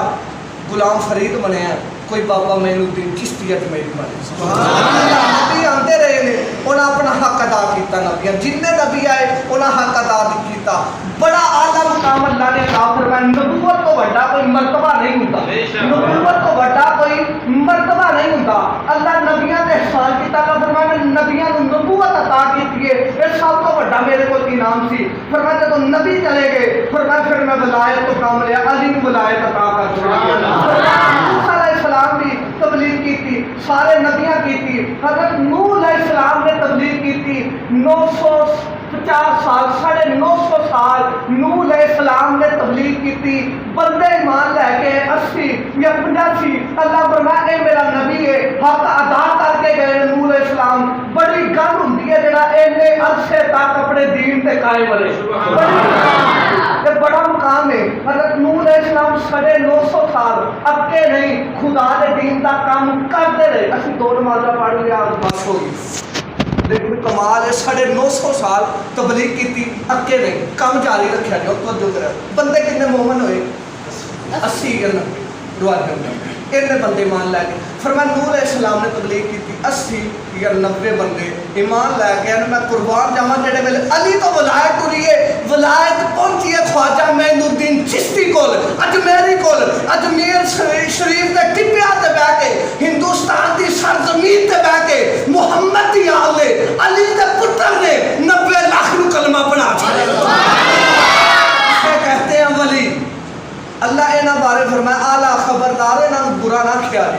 غلام فرید بنیا کوئی بابا معین الدین چشتی اجمیری بنے نبی آتے رہے نے انہاں اپنا حق ادا کیتا نبی جن نبی آئے انہاں حق ادا کیتا بڑا اعلیٰ مقام اللہ نے عطا فرمایا نبوت تو بڑا کوئی مرتبہ نہیں ہوتا نبوت تو بڑا کوئی مرتبہ نہیں ہوتا اللہ نبیوں نے احسان کیتا کہ فرمایا نبیوں کو نبوت عطا کی ہے، یہ سب تو بڑا میرے کو انعام سی۔ فرمایا جب نبی چلے گئے فرمایا پھر میں ولایت تو کام لیا، علی کو ولایت عطا کر دی۔ موسیٰ علیہ السلام بھی تبلیغ کی تھی، سارے نبیاں کی تھی، حضرت نوح علیہ السلام نے تبلیغ کی تھی 950 سال، 950 سال نوح علیہ السلام نے تبلیغ کی تھی، بندے ایمان لے کے 80 یا 85 اللہ فرمایا اے میرا نبی ہے، حق ادا کر کے گئے نوح علیہ السلام۔ بڑی گل ہوندی ہے جڑا اینے عرصے تک اپنے دین تے قائم رہے، یہ بڑا مقام ہے۔ حضرت نوح علیہ السلام 950 سال اکے نہیں، خدا دے دین دا کام کرتے رہے۔ اسی 2 نمازاں پڑھ لیا بس ہو گئی، لیکن کمال ہے 950 سال تبلیغ کی تھی، اکے نہیں، کم جاری رکھا جو توجہ کرے۔ بندے کتنے مومن ہوئے؟ 80 یا 90 دعا کرنا اتنے بندے ایمان لے کے۔ فرمایا نوح علیہ السلام نے تبلیغ کی تھی 80 یا 90 بندے ایمان لے کے۔ میں قربان جاواں جڑے ویلے علی تو ولایت ہوئی ہے، ولایت پہنچی ہے خواجہ معین الدین چشتی کول، اجمیری کول، اجمیر شریف دے ٹپیاں تے بیٹھ کے، ہندوستان دی سرزمین تے بیٹھ کے محمد دی آل نے علی دے پتر نے 90 لاکھ نو کلمہ پڑھا چھڑیا۔ کہتے ہیں ولی اللہ انہاں بارے فرمایا اعلیٰ خبردار انہاں برا نہ خیال۔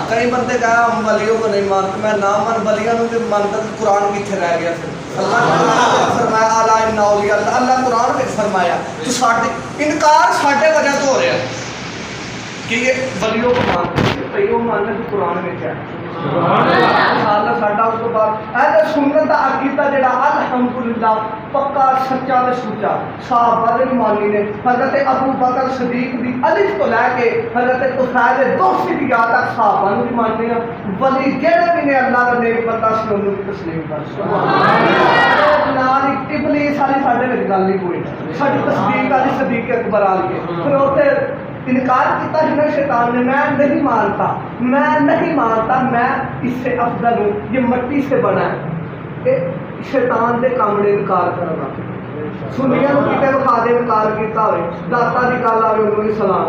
کئی بندے کہا ہم ولیوں کو نہیں مانتے، میں نہ من ولیوں کے مانتا قرآن کتنے رہ گیا پھر؟ اللہ نے فرمایا اعلیٰ ان اولیاء اللہ، اللہ قرآن میں فرمایا تو ساڈے انکار ساڈے وجہ تو ہو رہا ہے کہ یہ ولیوں کو مانتے ہیں، کئیوں مانتے تو قرآن میں کیا ہے اللہ ساڈا۔ اس کو بعد اہل سنت دا عقیدہ جڑا الحمدللہ پکا سچا تے سچا صحابہ دے مانی نے، حضرت ابو بکر صدیق دی الف تو لے کے حضرت طفیل دوسی دی یاد تک صحابہ نوں بھی مانتے ہیں۔ ولی جڑے بھی نے اللہ دا نیک بندہ سی انہوں بھی تسلیم کر سبحان اللہ۔ نال ابلیس والی ساڈے وچ گل نہیں کوئی، ساڈی تصدیق والی صدیق اکبر والی ہے۔ پھر اوتھے انکار کیتا ہے شیطان نے، میں نہیں مانتا، میں نہیں مانتا، میں اس سے افضل ہوں، یہ مٹی سے بنا ہے۔ شیطان دے کام نے انکار کرنا، سنیاں کتے بخا دے انکار کیتا ہوئے، داتا دی گل آوے انہوں بھی سلام،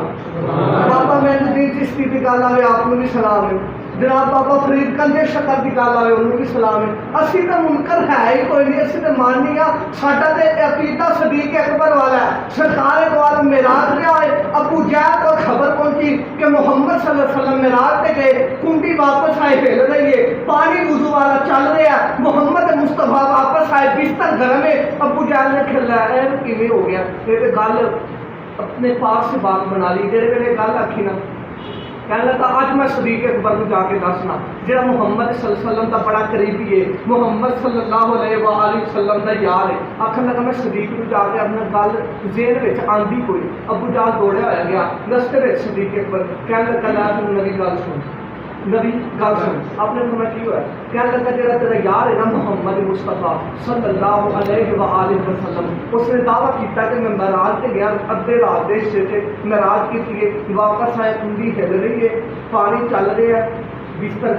بابا معین الدین چشتی دی گل آوے آپ کو بھی سلام ہے، جناب بابا فرید کنجے شکر دی گل آوے انہوں بھی سلام ہے۔ اسی تو منکر ہے ہی کوئی نہیں، اسی تو ماننی ہاں، ساڈا تے عقیدہ صدیق اکبر والا ہے۔ سرکار کو آل معراج گیا ہے، ابو جہل کو خبر پہنچی کہ محمد صلی اللہ علیہ وسلم معراج تے گئے، کنڈی واپس آئے ہل رہی ہے، پانی وضو والا چل رہا ہے، محمد مصطفیٰ واپس آئے بستر گرم ہے، ابو جہل نے کھلا ہے اے کیویں ہو گیا؟ یہ گل اپنے پاس سے بات بنا لی، جڑے ویلے گل آکھی نا کہنے لگا آج میں صدیق اکبر کو جا کے دسنا جہاں محمد صلی اللہ علیہ وسلم کا بڑا قریبی ہے، محمد صلی اللہ علیہ وآلہ وسلم کا یار ہے۔ آخر لگا میں صدیق کو جا کے اپنا گل ذہن میں آندی کوئی، ابو جہل دوڑیا ہوا گیا رستے میں صدیق اکبر کہنے لگا لا تم نبی گل سن، نبی گل سن۔ آپ نے فرمایا کی ہوا ہے؟ کہنے لگا جڑا تیرا یار ہے نا محمد مصطفیٰ صلی اللہ علیہ وآلہ وسلم، اس نے دعویٰ کیتا کہ میں معراج تے گیا، ادھے رات دے حصے سے معراج کی واپس آئے، کنڈی ہل رہی ہے، پانی چل رہا ہے، بستر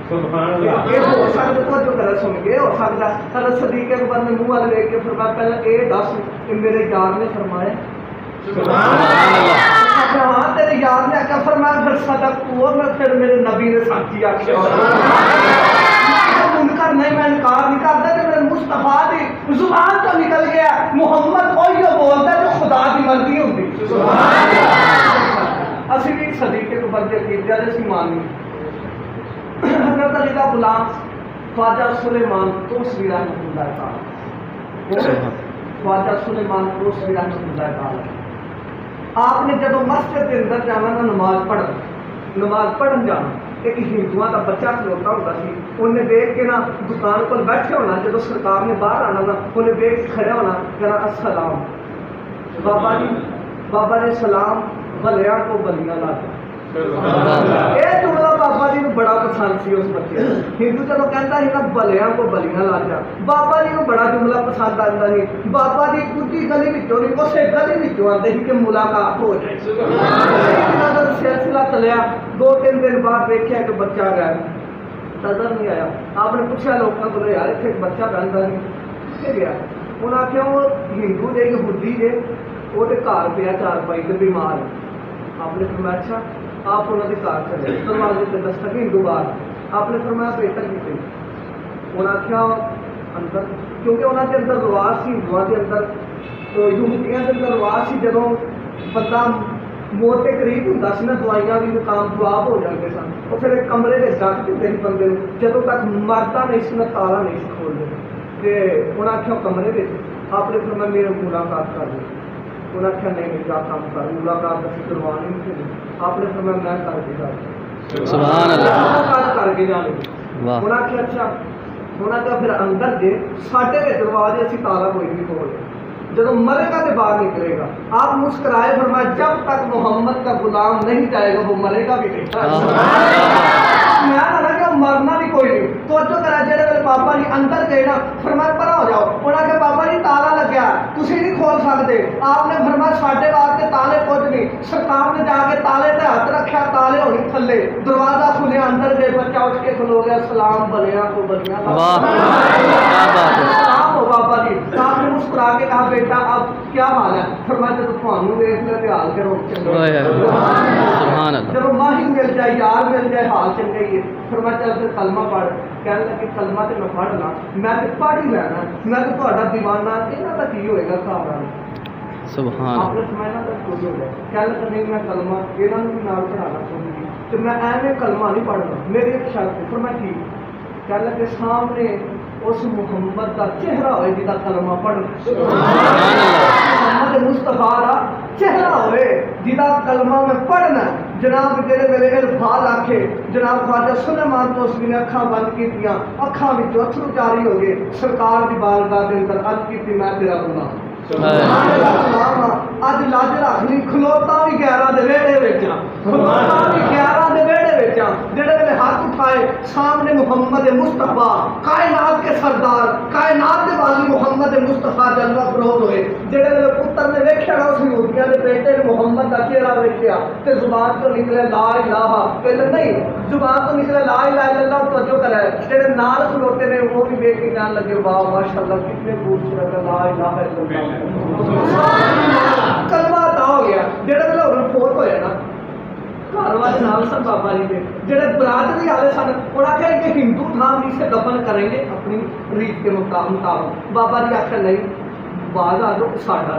سبحان اللہ۔ یہ ہو سکتا تو جو کرا سن کے ہو سکتا حضرت صدیق اکبر نے منہ والے دیکھ کے فرمایا پہلے اے دس کہ میرے یار نے فرمایا سبحان اللہ، ہاں تیرے یار نے آکھا فرمایا پھر صدق ہوا، میں پھر میرے نبی نے سچی آکھیا منکر نہیں، میں انکار نہیں کرتا کہ میرے مصطفیٰ دی زبان تو نکل گیا محمد وہی بولتا جو خدا دی مرضی ہوتی سبحان اللہ۔ اسی بھی صدیق اکبر کے عقیدے سے ماننی حضرت علی کا غلام خواجہ سلیمان توسوی رحمۃ اللہ تعالی، خواجہ سلیمان توسوی رحمۃ اللہ تعالی، آپ نے جب مسجد کے اندر جانا نا نماز پڑھن جانا، ایک ہندوؤں کا بچہ کھلوتا ہوتا سی، انہیں دیکھ کے نا دکان پر بیٹھے ہونا، جب سرکار نے باہر آنا نا انہیں دیکھ کے کھڑے ہونا کہنا السلام بابا جی، بابا نے سلام بلیاں کو بلیاں لا دیا۔ یہ جملہ بابا جی کو بڑا پسند سی اس بچے، ہندو چلو کہتا ہے نا بلیاں کو بلیاں لا دیا، بابا جی کو بڑا جملہ پسند آتا ہے، بابا جی کچھ گلی بچوں نہیں اسے گلی بچوں آتے ہی کہ ملاقات ہو جائے۔ سلسلہ چلیا، 2-3 دن بعد دیکھا کہ بچہ گیا نظر نہیں آیا، آپ نے پوچھا لوگوں کو یار اتنے ایک بچہ رہتا نہیں کتنے گیا، انہیں آخیا وہ ہندو جی یہودی جے وہ گھر پیا 4 پائی تو بیمار ہے۔ آپ نے فرمایا اچھا، آپ انہوں نے گھر چلے دروازے پہ دستک ہندو باہر آپ نے فرمایا بہتر کیتے انہوں نے کیا اندر کیونکہ انہوں کے اندر رواج سی ہندوؤں کے اندر تو یہودیاں کے اندر رواج سی جدوں بندہ موت کے قریب ہوتا سی نا دوائیاں بھی کام جواب ہو جاتے سن وہ پھر ایک کمرے میں ڈک دیتے ہیں بندے جدوں تک مرتا نہیں سی نہ تالا نہیں سی کھول دے کہ انہوں نے آخیا کمرے میں آپ نے فرمایا میرے ملاقات کر دیں انہوں نے آخیا نہیں کیا کام کر ملاقات اسی کروانے نہیں آپ نے فرمایا میں کر کے جا سبحان اللہ کر کے جانے واہ انہوں نے آخیا اچھا انہوں نے پھر اندر دے ساڈے کے دروازے اسی تالا کوئی نہیں کھول جب مرے گا تو باہر نکلے گا آپ مسکرائے فرمایا جب تک محمد کا غلام نہیں جائے گا وہ مرے گا بھی نہیں کہ مرنا بھی کوئی نہیں تو جو کرا جڑے میرے پاپا جی اندر گئے نا فرمایا پرا ہو جاؤ انہوں نے پاپا جی تالا لگیا تسی نہیں کھول سکتے آپ نے فرمایا ساڈے واسطے تالے کچھ نہیں سرکار نے جا کے تالے تے ہاتھ رکھا تالے ہونی تھلے دروازہ کھلیا اندر گئے بچہ اٹھ کے کھلو گیا سلام بنیا کو بنیا سلام ہو بابا جی آپ نے مسکرا کے کہا بیٹا اب کیا حال ہے فرمایا جب تمہوں دیکھ لے تو حال کے روک چلے جب ماہی مل جائے یار مل جائے حال چل گئی ہے فرمایا چل پھر کلمہ پڑھ کہنے لگے کلمہ تو میں پڑھ لا میں تو پڑھ ہی لینا میں تو تہاڈا دیوانہ یہاں کا کی ہوئے گا گھر سبحان آپ نے سمجھنا تو کچھ ہو گیا کہنے لگا نہیں میں کلمہ یہاں بھی نال پڑھانا چاہوں گی تو میں ایویں کلمہ نہیں پڑھنا میری ایک شرط ہے فرمایا ٹھیک کہنے لگے سامنے اس محمد کا چہرہ ہوئے جدا کلمہ پڑھ محمد مصطفیٰ کا چہرہ ہوئے جدا کلمہ میں پڑھنا جناب جڑے میرے الفاظ آکھے جناب خواجہ سلیمان توسوی نے اکھاں بند کیتیاں اکھاں وچوں اتھرو جاری ہو گئے سرکار دی بارگاہ دے اندر عرض کیتی میں تیرا غلام اج لاج رکھ لی کھلوتا بھی 11 دے ویڑے وچ کھلوتا بھی 11 دے ویڑے وچ جڑے میرے ہاتھ اٹھائے سامنے محمد مصطفیٰ کائنات کے سردار کائنات کے والی محمد مصطفیٰ جلوہ فروز ہوئے جڑے میرے پتر نے ویکھیا نا اس یہودیاں دے بیٹے نے محمد دا چہرہ ویکھیا تے زبان تو نکلے لا الہ کہتے نہیں زبان تو نکلے لا الہ الا اللہ توجہ کرے جڑے نال کھلوتے نے وہ بھی دیکھ کے کہنے لگے واہ ماشاءاللہ کتنے خوبصورت ہے لا الہ الا اللہ کلمہ ادا ہو گیا جڑے میرے اور فوت ہوئے نا گھر والے نال سن بابا جی کے جڑے برادری والے سن انہوں نے کہا کہ ہندو تھا ہم اسے دفن کریں گے اپنی ریت کے مطابق بابا جی آخر نہیں باز آ جاؤ ساڈا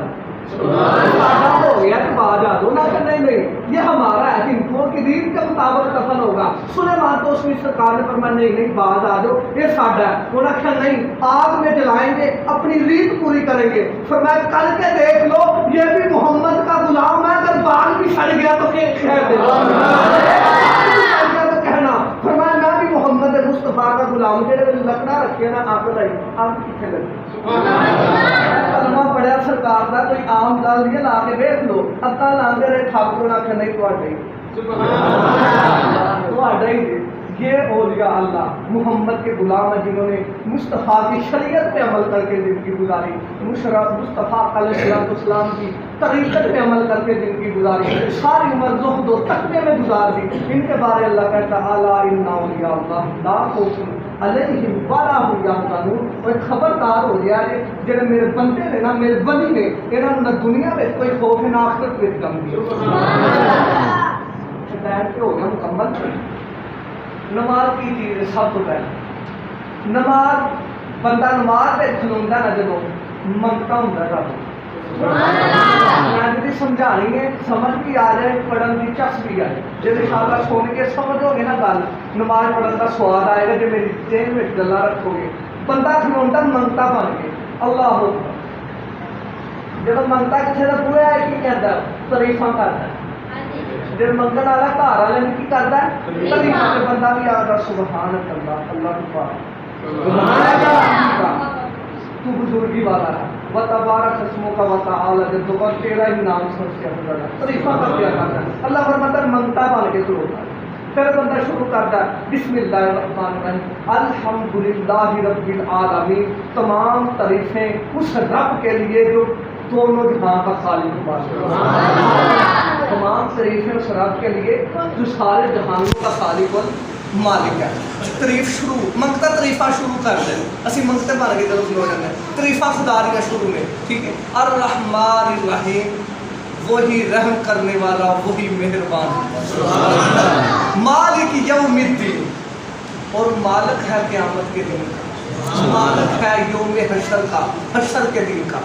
ساڈا ہو گیا کہ باز آ جاؤ نہ کہ نہیں یہ ہمارا ہے ہندوؤں کی ریت کے مطابق دفن ہوگا سلیمان توسوی سرکار نے فرمایا نہیں باز آ جاؤ یہ ساڈا ہے انہوں نے کہا نہیں آگ میں جلائیں گے اپنی ریت پوری کریں گے فرمایا کر کے دیکھ لو یہ بھی محمد کا غلام ہے اگر باغ بھی سڑ گیا تو خیر دے کہنا فرمایا میں بھی محمد مصطفیٰ کا غلام جڑے لکڑا رکھے نا آپ بتائی آپ کتنے لگے کلمہ پڑھیا سرکار دا کوئی عام گل نہیں لا کے دیکھ لو اکا لاندے رہے ٹھاکر آخر نہیں تواڈا ہی یہ اولیاء اللہ محمد کے غلام ہیں جنہوں نے مصطفیٰ کی شریعت پہ عمل کر کے زندگی گزاری مصطفیٰ علیہ السلام کی طریقت پہ عمل کر کے زندگی گزاری ساری عمر زہد و تقوی میں گزار دی ان کے بارے اللہ کہتا الا ان اولیاء اللہ لا خوف علیہم ولا هم یحزنون اور خبردار ہو گیا ہے جڑے میرے بندے نے نا میرے ولی نے انہاں نہ دنیا میں کوئی خوف نہ آخرت میں غم دی ہدایت پہ ہو گیا مکمل نماز کی چیز سب تو پہلے نماز بندہ نماز پہ کھلوندا نا جدوں منگتا ہوندا رب میں جی سمجھا رہی ہے سمجھ بھی آ جائے پڑھن کی چس بھی آئے جب انشاءاللہ سن کے سمجھو گے نا گل نماز پڑھن کا سواد آئے گا جب میری ذہن میں گلاں رکھو گے بندہ کھلوندا منگتا بن کے اللہ اکبر جب منگتا کسی کا پورا ہے کی کہتا تعریفاں کرتا ہے جب منگن والا گھر والے کی کرتا ہے تعریفاں تے بندہ بھی آخدا سبحان اللہ اللہ پاک تو بزرگی والا ہے وتبارک اسمک وتعالی جد و تیرا ہی نام سب سے افضل ہے تعریفاں کر دیا کرتا ہے اللہ فرماتا ہے منگتا بن کے کھلوتا ہے پھر بندہ شروع کرتا ہے بسم اللہ الرحمن الرحیم الحمدللہ رب العالمین تمام تعریفیں اس رب کے لیے جو دونوں جہاں کا خالق ہے تمام تعریفیں اس رب کے لیے جو سارے جہانوں کا خالق اور مالک ہے تعریف شروع منگتا تعریفہ شروع کر دیں اسی منگتے بن کے جب ہو جاتے ہیں تعریفہ خدا دیا شروع میں ٹھیک ہے الرحمن الرحیم وہی رحم کرنے والا وہی مہربان مالک یوم الدین اور مالک ہے قیامت کے دن کا، مالک ہے یوم حشر کا، حشر کے دن کا.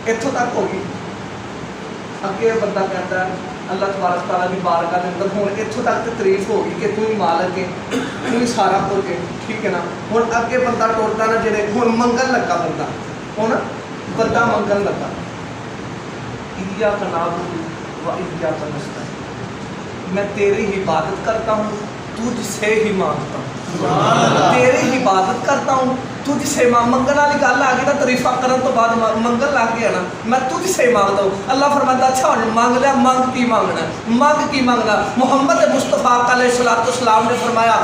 اتوں تک ہوگی. اگے بندہ کہتا ہے اللہ تبارک تعالیٰ کی بارگاہ کے اندر ہوں اتوں تک تو تعریف ہوگی کہ تو ہی مالک ہے، تو ہی سارا کچھ ہے، ٹھیک ہے نا. ہوں اگے بندہ ٹوٹتا نا جڑے ہوں منگن لگا بندہ، ہوں بندہ منگن لگا ایاک نعبد و ایاک نستعین، میں تیری ہی عبادت کرتا ہوں، تجھ سے ہی مانگتا ہوں، تیری ہی عبادت کرتا ہوں، تجھ سے منگن والی گل آ گئی نا. تعریفہ کرن تو بعد منگن لگ گیا نا. میں تجھ سے مانگتا ہوں. اللہ فرماتا اچھا مانگ لیا، مانگ کی مانگنا ہے، مانگ کی مانگنا. محمد مصطفیٰ علیہ الصلوۃ والسلام نے فرمایا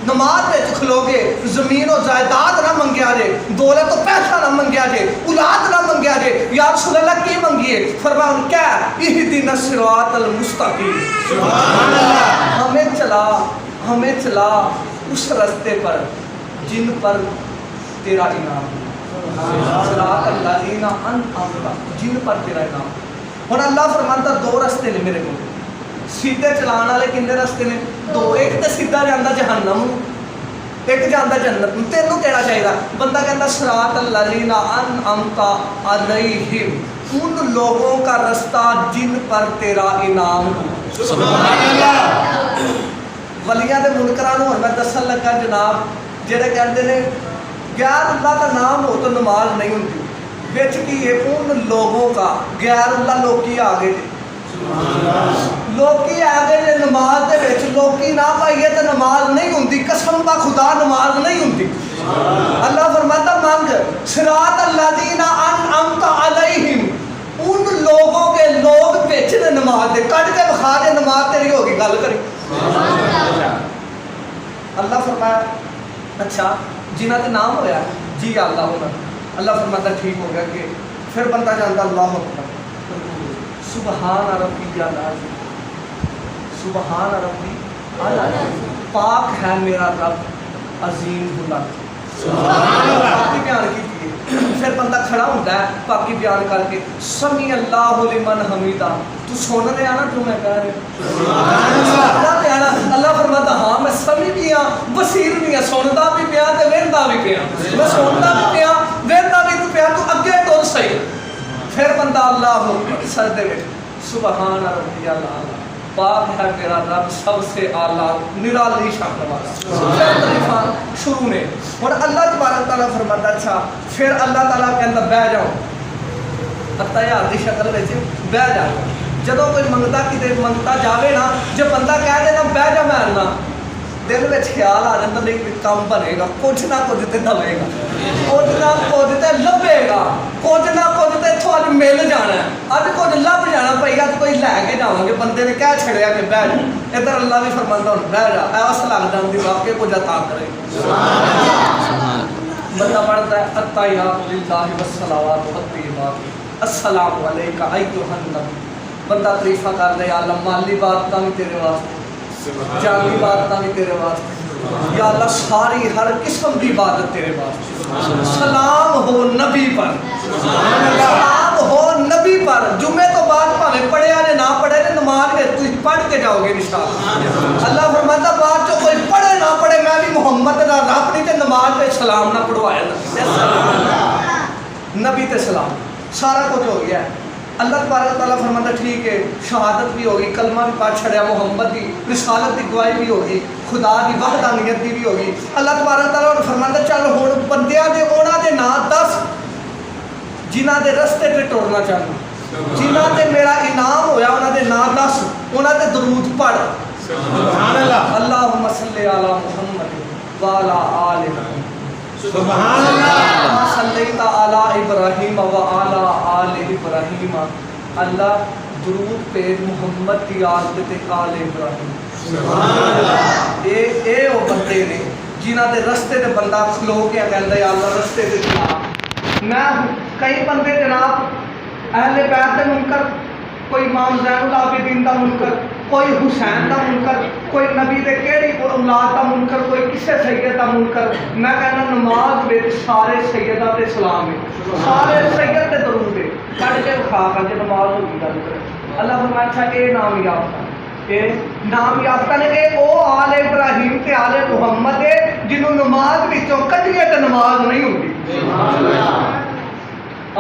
نماز میں کھلو گے زمین و جائیداد نہ منگیا جے، دولت و پیسہ نہ منگیا جے، اولاد نہ منگیا جے. یا رسول اللہ کی منگیے؟ فرمایا کیا اہدنا الصراط المستقیم. سبحان اللہ. ہمیں چلا اس راستے پر جن پر تیرا انعام ہے، صراط الذین انعمت، جن پر تیرا انعام. ہوں اللہ فرماتا دو راستے نے میرے کو، سیدھے چلان والے کنے راستے نے؟ دو. ایک تو سیدھا جانا جہنم، ایک جانا جنت. تینوں کہنا چاہیے. بندہ کہتا صراط الذین انعمت علیہم، ان لوگوں کا رستہ جن پر تیرا انعام ہو. سبحان اللہ. ولیاں دے منکراں نوں میں دسن لگا جناب، جڑے کہتے ہیں غیر اللہ کا نام ہو تو نماز نہیں ہوتی. وچ کی ہے ان لوگوں کا غیر اللہ لوکی آگے جے، لوکی آگے جے نماز دے وچ لوکی نہ پائیے تو نماز نہیں ہوتی. قسم با خدا نماز نہیں ہوتی. اللہ فرماتا مانگ صراط الذین انعمت علیہم، ان لوگوں کے لوگ وچ نے نماز دے کٹ کے بخا دے نماز تیری ہوگی. گل کری اللہ فرمایا اچھا جنہ کے نام ہویا جی اللہ ہونا. اللہ فرماتا ٹھیک ہو گیا. کہ پھر بندہ جانتا اللہ اکبر، سبحان ربی العظیم، سبحان ربی العظیم، پاک ہے میرا رب عظیم بلند. پاکی بیان کی. پھر بندہ کھڑا ہوتا ہے پاکی بیان کر کے سمی اللہ لمن حمیدہ. تو سن رہے ہیں نا جو میں کہہ رہا. اللہ فرماتا ہاں میں سمی بھی ہاں، بصیر بھی ہاں، سنتا بھی پیا تے ویندا بھی پیا. میں سنتا بھی پیا ویندا بھی پیا، تو اگے تو صحیح. پھر بندہ اللہ سجدے میں سبحان ربی الاعلی، پاک ہے میرا رب سب سے اعلیٰ نرالی شان والا. شروع نے اور اللہ تبارک تعالیٰ فرماتا اچھا پھر اللہ تعالیٰ کے اندر بہ جاؤ، اتحاد کی شکل میں بہ جا. جدو کوئی منگتا کتے منگتا جاوے نا، جب بندہ کہہ دے نا بہ جا میں آنا، دل میں خیال آ جاتا نہیں کام بنے گا، کچھ نہ کچھ تے دے گا، کچھ نہ کچھ تے لبے گا، کچھ نہ کچھ تے اتوں اج مل جانا ہے، اج کچھ لب جانا پے گا. تو کوئی لے کے جاؤ گے. بندے نے کہہ چھڑیا کہ بہ جا. ادھر اللہ بھی فرماتا ہوں بہ جا، ایس لگ جاتی واقعی کچھ عطا کرے. بندہ پڑھتا ہے التحیات للہ والصلوات والطیبات السلام علیکہ ایھا النبی. بندہ تعریفہ کر دے یا اللہ مالی بات بھی تیرے واسطے، جانی بات بھی تیرے واسطے، یا اللہ ساری ہر قسم کی عبادت تیرے واسطے. سلام ہو نبی پر، سلام ہو نبی پر. جمعے تو بعد پاویں پڑھیا نے نہ پڑھے نے نماز میں تم پڑھ کے جاؤ گے انشاءاللہ. اللہ فرماتا بعد جو کوئی پڑھے نہ پڑھے میں بھی محمد دا رب نہیں تے نماز میں سلام نہ پڑھوایا نبی تے سلام. سارا کچھ ہو گیا ہے. اللہ تبارک تعالیٰ فرماتا ٹھیک ہے شہادت بھی ہوگی، کلمہ بھی پڑھ چھڑیا، محمد کی رسالت کی گواہی بھی ہوگی، خدا کی وحدانیت کی بھی ہوگی. اللہ تبارک تعالیٰ فرماتا چل ہن بندیاں دے انہاں دے نام دس جنہاں دے رستے تے ٹرنا چاہنا، جنہاں تے میرا انعام ہویا انہاں دے نام دس، انہاں تے درود پڑھ. سبحان اللہ. اللہم صلی علی محمد وعلی آل محمد. سبحان اللہ. صلیت علی ابراہیم وعلی آل ابراہیم. اللہ درود پہ محمد کی آل تے آل ابراہیم. سبحان اللہ. اے او بندے نے جنہاں دے رستے تے بندہ کھلو کے کہندا یا اللہ رستے تے چلا. میں کئی بندے جناب اہل بیت دے منکر، کوئی امام زین العابدین دا منکر، کوئی حسین دا منکر، کوئی نبی دے کیڑی اولاد دا منکر، کوئی کسے سید دا منکر. میں کہنا نماز وچ سارے سیداں تے سلام ہے، سارے سید تے درود ہے. کٹ کے کھا کر کے نماز ہو گئی گل کرے. اللہ فرمایا اچھا اے نام یاد کر کہ نام یافتہ نے کہ او آل ابراہیم تے آل محمد ہے جنہوں نماز وچوں کٹیے تے نماز نہیں ہوتی.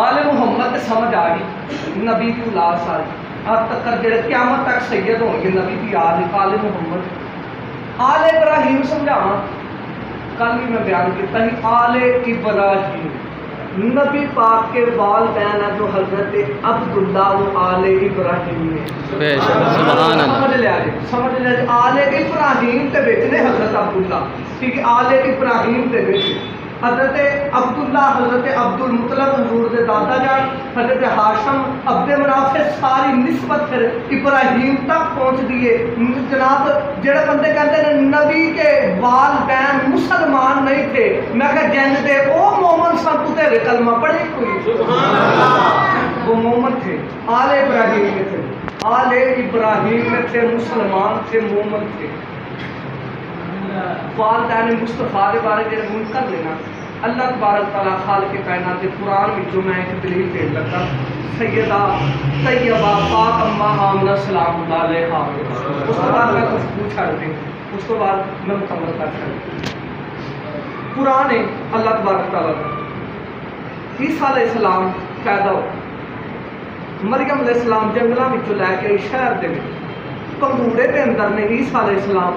آل محمد تے سمجھ آ گئی نبی کی اولاد ساری اب تک جڑے قیامت تک سید ہوں گے نبی کی آل محمد. آل ابراہیم سمجھاواں کل بھی میں بیان کیتا ہی آل ابراہیم نبی پاک کے والدین جو حضرت عبداللہ و آل ابراہیم نے سمجھ لیا جی آل ابراہیم تے بیٹے نے حضرت عبداللہ ٹھیک ہے. آل ابراہیم تے بیٹے حضرت عبداللہ حضرت عبدالمطلب حضور دے دادا جان حضرت ہاشم عبد مناف ساری نسبت پھر ابراہیم تک پہنچ دیے. جناب جڑے بندے کہتے ہیں نبی کے والدین مسلمان نہیں تھے میں کہ جن دے او مومن سن تو تیرے کلمہ پڑھی کوئی وہ مومن تھے آل ابراہیم میں تھے. آل ابراہیم میں تھے مسلمان تھے مومن تھے. والدین مصطفیٰ کے بارے میں منکر لینا اللہ تبارک تعالیٰ خالق کائنات کے قرآن میں جو میں ایک دلیل دین لگا سیدہ طیبہ پاک اماں آمنہ سلام اللہ علیہا اس کے بعد میں کچھ پوچھا رہتے ہیں اس کے بعد میں مکمل کر سکتا قرآن ہے اللہ تبارک تعالیٰ عیسیٰ علیہ السلام پیدا ہو مریم علیہ السلام جنگلوں میں لے کے شہر دے پنگوڑے کے اندر نے عیسیٰ علیہ السلام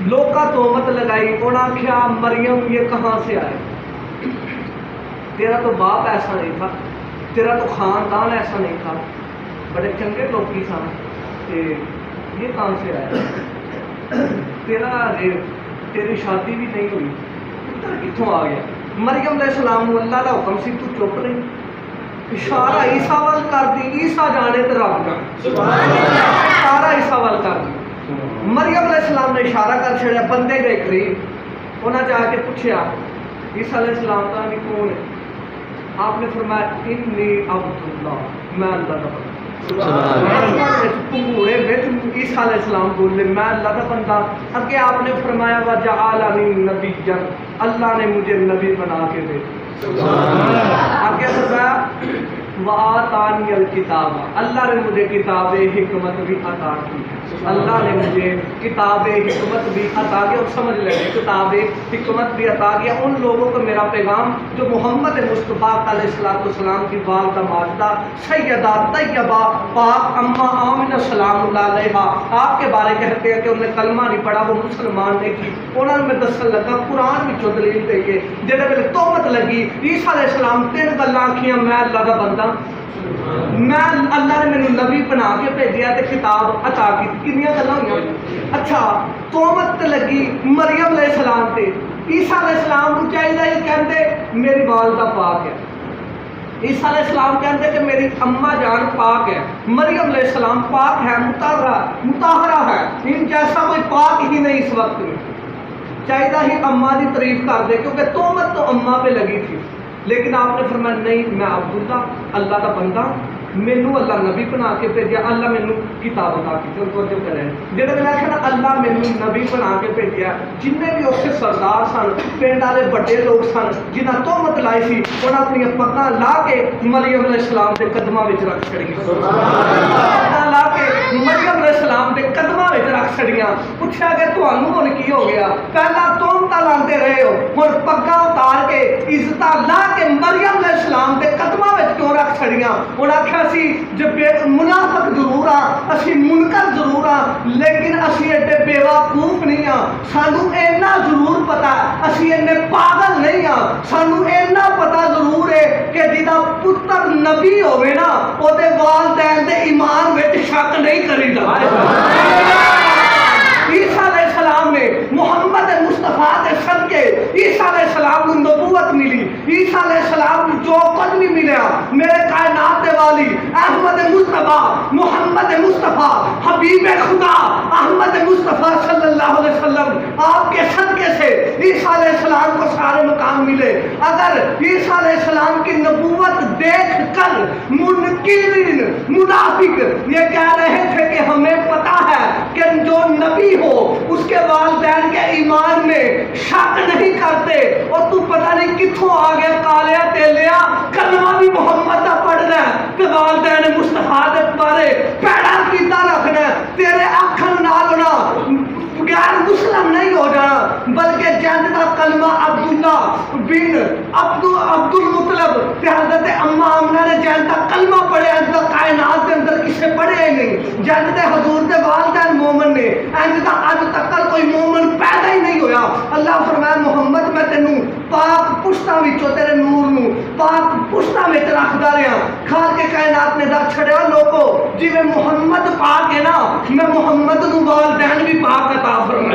لوکا تہمت لگائی انہاں کیا مریم یہ کہاں سے آئے تیرا تو باپ ایسا نہیں تھا تیرا تو خاندان ایسا نہیں تھا بڑے چنگے لوگ کی سن کہ یہ کہاں سے آیا تیری شادی بھی نہیں ہوئی پتر کتوں آ گیا. مریم علیہ السلام کو اللہ کا حکم سی تو چپ نہیں اشارہ عیسیٰ وال کر دی عیسیٰ جانے تے رب جانے اشارہ عیسیٰ وال کر دی. مریم علیہ السلام نے اشارہ کر چھڑیا بندے گئے قریب انہاں جا کے پوچھا عیسیٰ علیہ السلام کا نہیں کون ہے آپ نے فرمایا انی عبداللہ میں اللہ کا بندہ. پنگوڑے عیسیٰ علیہ السلام بولے میں اللہ کا بندہ. اگے آپ نے فرمایا وجعلنی نبیا اللہ نے مجھے نبی بنا کے دے. آگے فرمایا وآتانی الکتاب اللہ نے مجھے کتاب حکمت بھی عطا کی. اللہ نے مجھے کتاب حکمت بھی عطا کی اور سمجھ لیں کتاب حکمت بھی عطا کیا ان لوگوں کو میرا پیغام جو محمد مصطفیٰ علیہ السلام کی والدہ ماجدہ سیدہ طیبہ پاک اماں آمنہ سلام اللہ علیہا آپ کے بارے کہتے ہیں کہ انہوں نے کلمہ نہیں پڑھا وہ مسلمان نہیں تھی. انہوں نے میں دسن لگا قرآن میں جو دلیل دئیے جہاں میرے تہمت لگی عیسیٰ علیہ السلام 3 گلاں کیاں میں اللہ کا بندہ میں اللہ نے میرے نبی بنا کے بھیجیا تے کتاب عطا کی کنیاں گلاں ہوئیں. اچھا تہمت لگی مریم علیہ السلام تے عیسیٰ علیہ السلام کو چاہیے یہ کہتے میری والدہ پاک ہے. عیسیٰ علیہ السلام کہتے کہ میری اماں جان پاک ہے. مریم علیہ السلام پاک ہے مطہرہ ہے ان جیسا کوئی پاک ہی نہیں اس وقت میں. چاہیے ہی اماں کی تعریف کر دے کیونکہ تہمت تو اماں پہ لگی تھی. لیکن آپ نے فرمایا نہیں میں عبداللہ اللہ کا بندہ مینوں اللہ نبی بنا کے بھیجا اللہ مینوں کتاب عطا کی. توجہ کریں جہاں میں آخیا نا اللہ مینوں نبی بنا کے بھیجا جن بھی اسے سردار سن پنڈ والے بڑے لوگ سن جنہیں تہمت لائی سی انہیں اپنی پگاں لا کے مریم علیہ السلام کے قدموں میں رکھ چھڑی پگاں لا کے مریم علیہ السلام کے قدموں میں رکھ چھڑیاں. پوچھا کہ تمہوں ہن کی ہو گیا پہلا تہمت لاندے رہے ہو ہن پگاں اتار کے عزت لا کے مریم علیہ السلام کے قدموں میں کیوں رکھ چھڑیاں. انہیں آخیا اسی جب منافق ضرور ہاں اسی منکر ضرور ہاں لیکن اسی ایڈے بیوقوف نہیں ہاں. سانو اینا ضرور پتا اسی اینے پاگل نہیں ہاں. سانو اینا پتا ضرور ہے کہ جدا پتر نبی ہوئے نا او دے والدین دے ایمان وچ شک نہیں کری دا. عیسیٰ علیہ السلام نے محمد مصطفیٰ کے صدقے عیسیٰ علیہ السلام کو نبوت ملی. عیسیٰ علیہ السلام کو جو کچھ بھی ملا میرے کائنات دے والی احمد مصطفیٰ محمد مصطفیٰ حبیب خدا احمد مصطفیٰ صلی اللہ علیہ وسلم آپ کے صدقے سے عیسیٰ علیہ السلام کو سارے مقام ملے. اگر عیسیٰ علیہ السلام کی نبوت دیکھ کر منکرین منافق یہ کہہ رہے تھے کہ ہمیں پتا ہے کہ جو نبی ہو اس کے والدین کے ایمان میں شک نہیں کرتے اور تو پتہ نہیں کتوں آگے کالیا تیلیا کلمہ بھی محمد کا پڑھنا ہے کہ والدین مصطفیٰ دے بارے پیڑا کیتا رکھنا ہے تیرے آکھن نہ کہ حضرت اما آمنہ نے جن تک کلمہ پڑھے انج تک کائنات کے اندر کسے پڑھے ہی نہیں، جن تے حضور دے والدین مومن نے انج تک اج تک کوئی مومن پیدا ہی نہیں ہویا۔ اللہ فرمایا محمد میں تینوں پاک پشتاں وچوں تیرے نور نو پاک پشتاں وچ رکھدا رہیا۔ خالق کائنات نے دس چھڑیا لوگو جویں محمد پاک ہے نا، میں محمد نو والدین بھی پاک عطا فرمایا۔